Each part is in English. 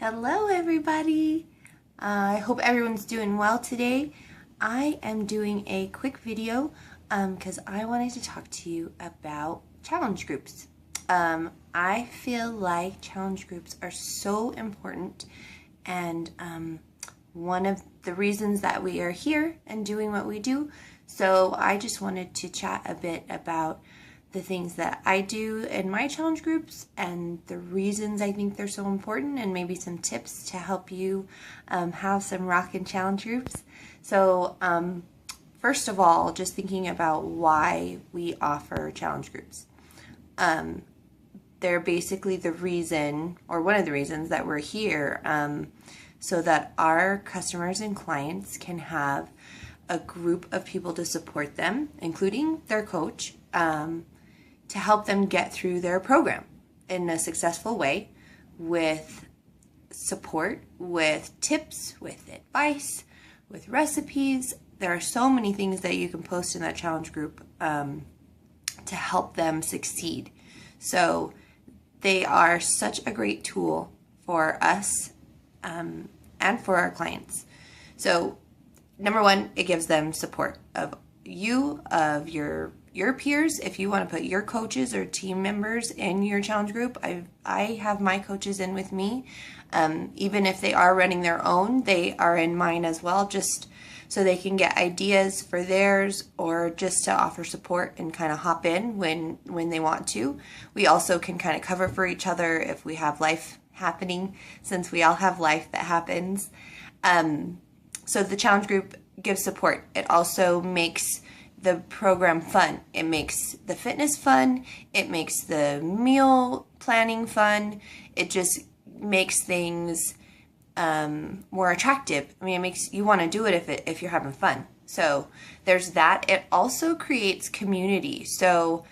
Hello everybody! I hope everyone's doing well today. I am doing a quick video because I wanted to talk to you about challenge groups. I feel like challenge groups are so important, and one of the reasons that we are here and doing what we do. So I just wanted to chat a bit about the things that I do in my challenge groups and the reasons I think they're so important, and maybe some tips to help you have some rockin' challenge groups. So first of all, just thinking about why we offer challenge groups. They're basically the reason, or one of the reasons, that we're here, so that our customers and clients can have a group of people to support them, including their coach, to help them get through their program in a successful way, with support, with tips, with advice, with recipes. There are so many things that you can post in that challenge group to help them succeed. So they are such a great tool for us and for our clients. So number one, it gives them support of you, of your peers. If you want to put your coaches or team members in your challenge group, I have my coaches in with me. Even if they are running their own, they are in mine as well, just so they can get ideas for theirs, or just to offer support and kind of hop in when they want to. We also can kind of cover for each other if we have life happening, since we all have life that happens. So the challenge group gives support. It also makes the program fun. It makes the fitness fun. It makes the meal planning fun. It just makes things more attractive. I mean, it makes you want to do it if you're having fun. So there's that. It also creates community. So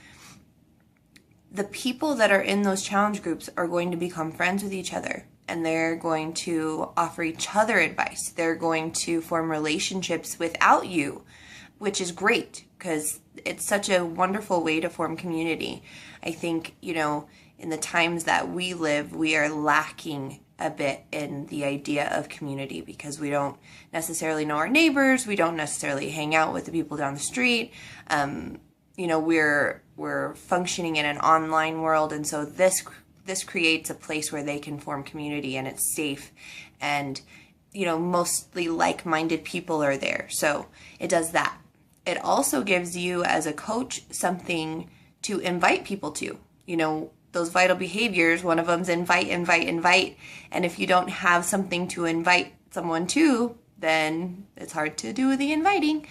the people that are in those challenge groups are going to become friends with each other, and they're going to offer each other advice. They're going to form relationships without you, which is great because it's such a wonderful way to form community. I think, in the times that we live, we are lacking a bit in the idea of community, because we don't necessarily know our neighbors. We don't necessarily hang out with the people down the street. We're functioning in an online world, and so this creates a place where they can form community, and it's safe, and mostly like-minded people are there. So it does that. It also gives you, as a coach, something to invite people to. Those vital behaviors, one of them's invite. And if you don't have something to invite someone to, then it's hard to do the inviting.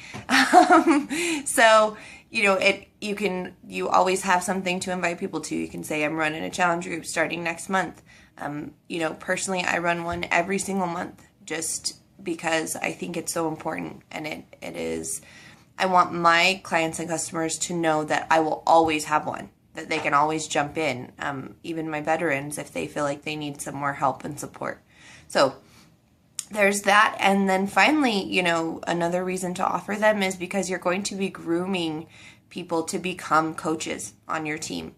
So, you always have something to invite people to. You can say, I'm running a challenge group starting next month. Personally, I run one every single month, just because I think it's so important, and it is. I want my clients and customers to know that I will always have one, that they can always jump in, even my veterans, if they feel like they need some more help and support. So there's that. And then finally, another reason to offer them is because you're going to be grooming people to become coaches on your team.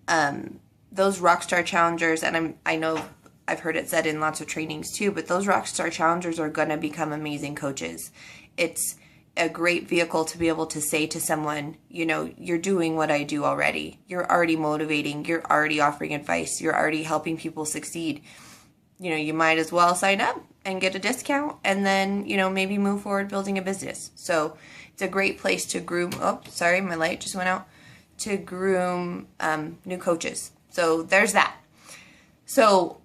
Those Rockstar Challengers, and I know I've heard it said in lots of trainings too, but those Rockstar Challengers are going to become amazing coaches. It's a great vehicle to be able to say to someone, you're doing what I do already. You're already motivating. You're already offering advice. You're already helping people succeed. You might as well sign up and get a discount, and then, maybe move forward building a business. So it's a great place to groom. Oh, sorry, my light just went out. To groom new coaches. So there's that. So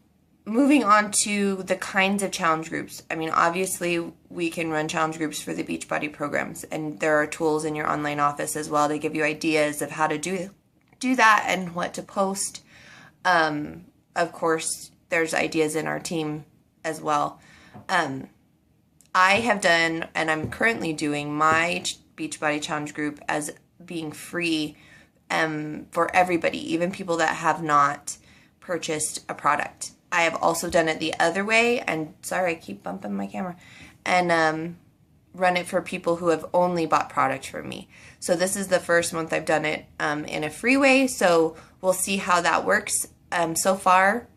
moving on to the kinds of challenge groups. I mean, obviously, we can run challenge groups for the Beachbody programs, and there are tools in your online office as well to give you ideas of how to do that and what to post. Of course, there's ideas in our team as well. I have done, and I'm currently doing, my Beachbody challenge group as being free for everybody, even people that have not purchased a product. I have also done it the other way, and sorry, I keep bumping my camera, and run it for people who have only bought product from me. So this is the first month I've done it in a free way, so we'll see how that works. So far,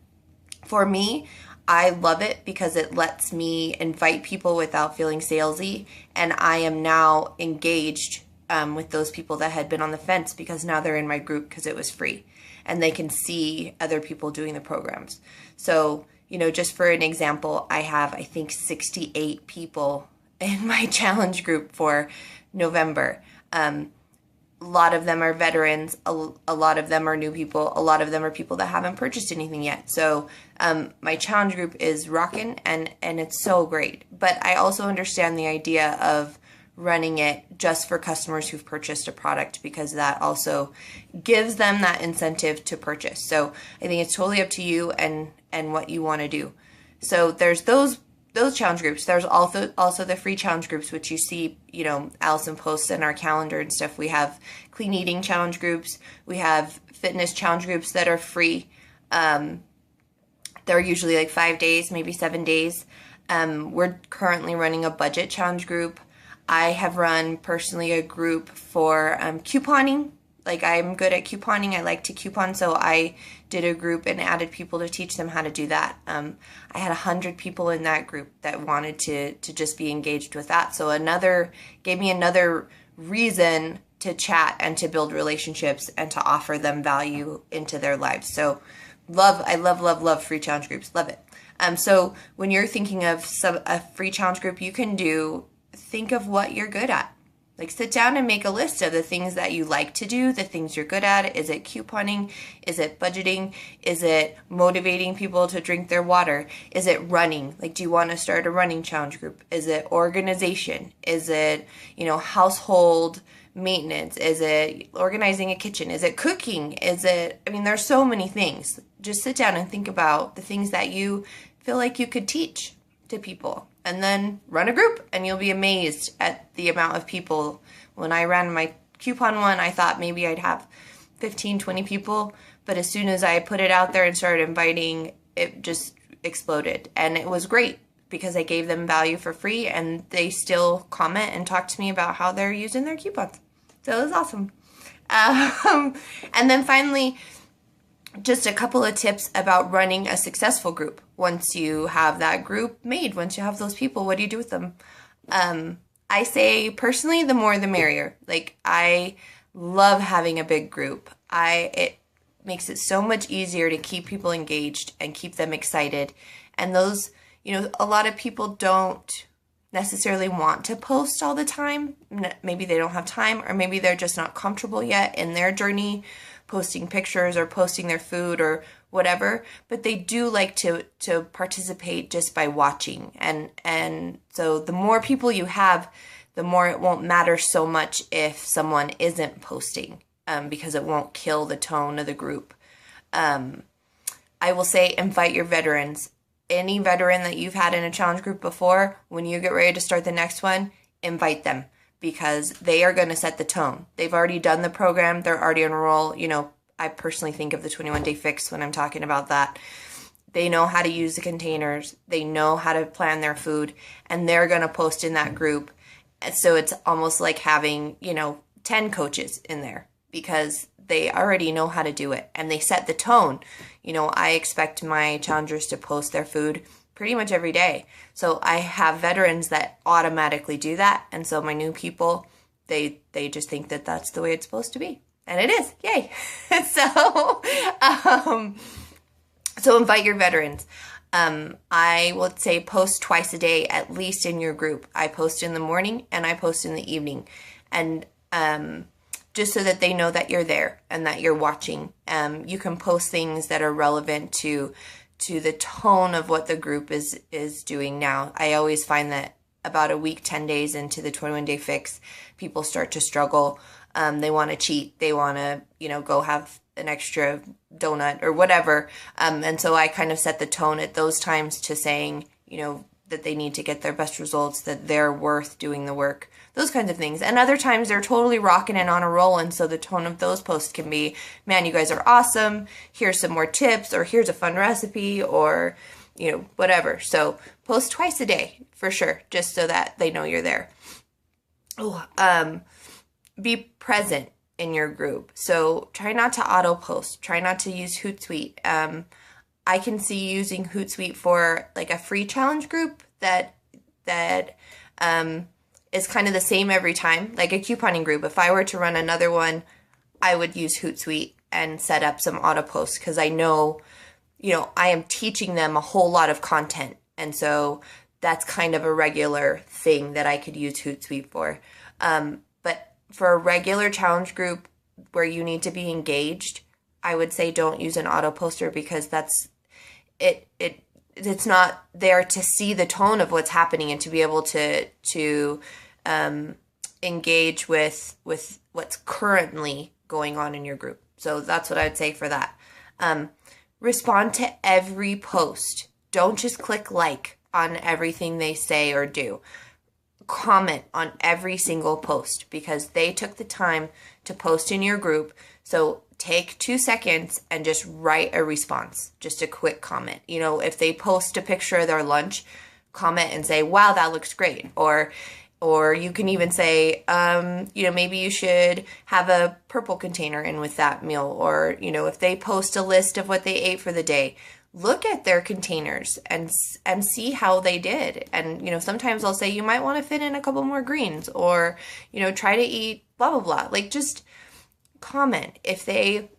for me, I love it because it lets me invite people without feeling salesy, and I am now engaged with those people that had been on the fence because now they're in my group because it was free, and they can see other people doing the programs. So, just for an example, I have, I think, 68 people in my challenge group for November. A lot of them are veterans. A lot of them are new people. A lot of them are people that haven't purchased anything yet. So my challenge group is rocking, and it's so great. But I also understand the idea of running it just for customers who've purchased a product, because that also gives them that incentive to purchase. So I think it's totally up to you and what you want to do. So there's those challenge groups. There's also the free challenge groups, which you see, Allison posts in our calendar and stuff. We have clean eating challenge groups. We have fitness challenge groups that are free. They're usually like 5 days, maybe 7 days. We're currently running a budget challenge group. I have run personally a group for couponing. Like, I'm good at couponing. I like to coupon, so I did a group and added people to teach them how to do that. I had 100 people in that group that wanted to just be engaged with that. So gave me another reason to chat and to build relationships and to offer them value into their lives. So I love free challenge groups. Love it. So when you're thinking of a free challenge group, you can think of what you're good at. Like, sit down and make a list of the things that you like to do, the things you're good at. Is it couponing? Is it budgeting? Is it motivating people to drink their water? Is it running? Like, do you want to start a running challenge group? Is it organization? Is it, household maintenance? Is it organizing a kitchen? Is it cooking? There's so many things. Just sit down and think about the things that you feel like you could teach to people. And then run a group, and you'll be amazed at the amount of people. When I ran my coupon one, I thought maybe I'd have 15, 20 people. But as soon as I put it out there and started inviting, it just exploded. And it was great because I gave them value for free, and they still comment and talk to me about how they're using their coupons. So it was awesome. And then finally, just a couple of tips about running a successful group. Once you have that group made, once you have those people, what do you do with them? I say, personally, the more the merrier. Like, I love having a big group. It makes it so much easier to keep people engaged and keep them excited. And those, a lot of people don't necessarily want to post all the time. Maybe they don't have time, or maybe they're just not comfortable yet in their journey posting pictures or posting their food or whatever, but they do like to participate just by watching. And so the more people you have, the more it won't matter so much if someone isn't posting, because it won't kill the tone of the group. I will say, invite your veterans. Any veteran that you've had in a challenge group before, when you get ready to start the next one, invite them, because they are going to set the tone. They've already done the program. They're already on a roll. I personally think of the 21-day fix when I'm talking about that. They know how to use the containers. They know how to plan their food, and they're going to post in that group. And so it's almost like having, 10 coaches in there, because they already know how to do it, and they set the tone. I expect my challengers to post their food pretty much every day. So I have veterans that automatically do that. And so my new people, they just think that that's the way it's supposed to be. And it is. Yay. So invite your veterans. I would say post twice a day, at least in your group. I post in the morning and I post in the evening. And just so that they know that you're there and that you're watching. You can post things that are relevant to the tone of what the group is doing now. I always find that about a week, 10 days into the 21-day fix, people start to struggle. They want to cheat. They want to, go have an extra donut or whatever. And so I kind of set the tone at those times to saying, that they need to get their best results, that they're worth doing the work, those kinds of things. And other times they're totally rocking and on a roll. And so the tone of those posts can be, man, you guys are awesome. Here's some more tips, or here's a fun recipe, or, whatever. So post twice a day for sure, just so that they know you're there. Be present in your group. So try not to auto post. Try not to use Hootsuite. I can see using Hootsuite for like a free challenge group that is kind of the same every time, like a couponing group. If I were to run another one, I would use Hootsuite and set up some auto posts because I know, I am teaching them a whole lot of content. And so that's kind of a regular thing that I could use Hootsuite for. But for a regular challenge group where you need to be engaged, I would say don't use an auto poster because it's not there to see the tone of what's happening and to be able to engage with what's currently going on in your group. So that's what I would say for that. Respond to every post. Don't just click like on everything they say or do. Comment on every single post because they took the time to post in your group. So take 2 seconds and just write a response, just a quick comment. If they post a picture of their lunch, comment and say, wow, that looks great. Or you can even say, maybe you should have a purple container in with that meal. Or, if they post a list of what they ate for the day, look at their containers and see how they did. And, sometimes I'll say you might want to fit in a couple more greens or, try to eat blah, blah, blah. Like just comment. If they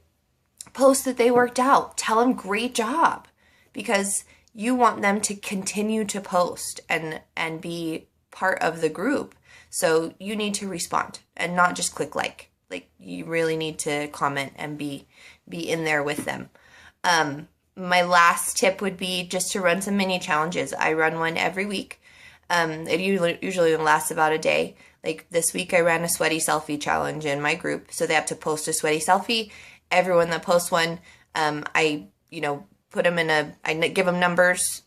post that they worked out, tell them great job because you want them to continue to post and be part of the group. So you need to respond and not just click like you really need to comment and be in there with them. My last tip would be just to run some mini challenges. I run one every week. It usually lasts about a day. Like this week I ran a sweaty selfie challenge in my group. So they have to post a sweaty selfie. Everyone that posts one, I put them I give them numbers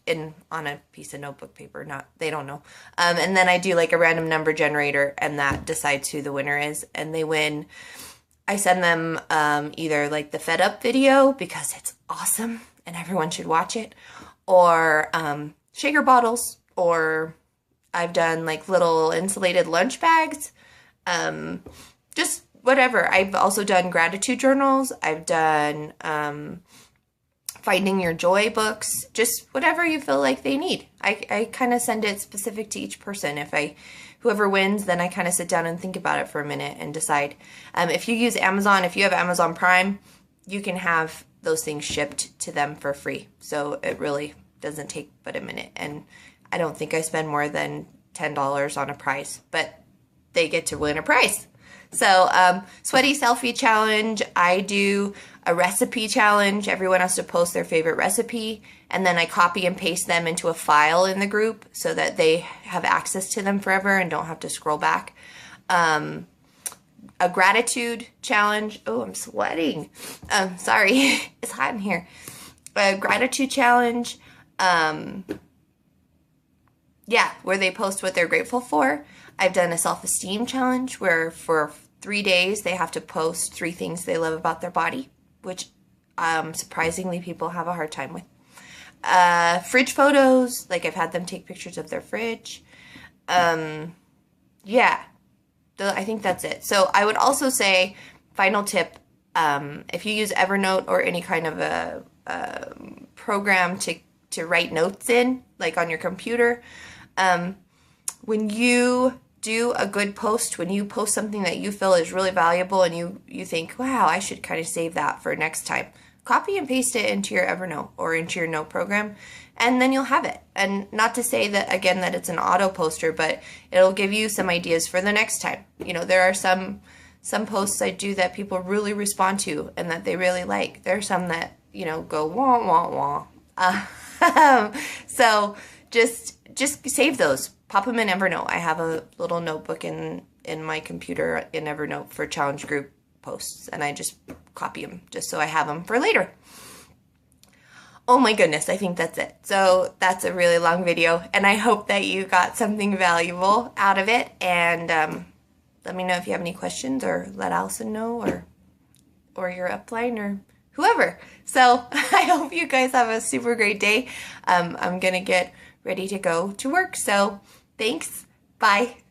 on a piece of notebook paper. They don't know. And then I do like a random number generator and that decides who the winner is and they win. I send them either like the Fed Up video because it's awesome and everyone should watch it, or shaker bottles, or I've done like little insulated lunch bags, just whatever. I've also done gratitude journals. I've done Finding Your Joy books, just whatever you feel like they need. I kind of send it specific to each person. Whoever wins, then I kind of sit down and think about it for a minute and decide. If you use Amazon, if you have Amazon Prime, you can have those things shipped to them for free. So it really doesn't take but a minute. And I don't think I spend more than $10 on a prize, but they get to win a prize. So sweaty selfie challenge, I do a recipe challenge. Everyone has to post their favorite recipe, and then I copy and paste them into a file in the group so that they have access to them forever and don't have to scroll back. A gratitude challenge. Oh, I'm sweating. Sorry, it's hot in here. A gratitude challenge. Where they post what they're grateful for. I've done a self-esteem challenge where for 3 days they have to post 3 things they love about their body, which surprisingly people have a hard time with. Fridge photos, like I've had them take pictures of their fridge. I think that's it. So I would also say, final tip, if you use Evernote or any kind of a program to write notes in, like on your computer, when you do a good post, when you post something that you feel is really valuable and you think, wow, I should kind of save that for next time, copy and paste it into your Evernote or into your note program, and then you'll have it. And not to say that, again, that it's an auto poster, but it'll give you some ideas for the next time. There are some posts I do that people really respond to and that they really like. There are some that, go wah, wah, wah. So just save those. Pop them in Evernote. I have a little notebook in my computer in Evernote for challenge group posts, and I just copy them just so I have them for later. Oh my goodness, I think that's it. So that's a really long video, and I hope that you got something valuable out of it. And let me know if you have any questions, or let Allison know, or your upline, or whoever. So I hope you guys have a super great day. I'm gonna get ready to go to work. So thanks. Bye.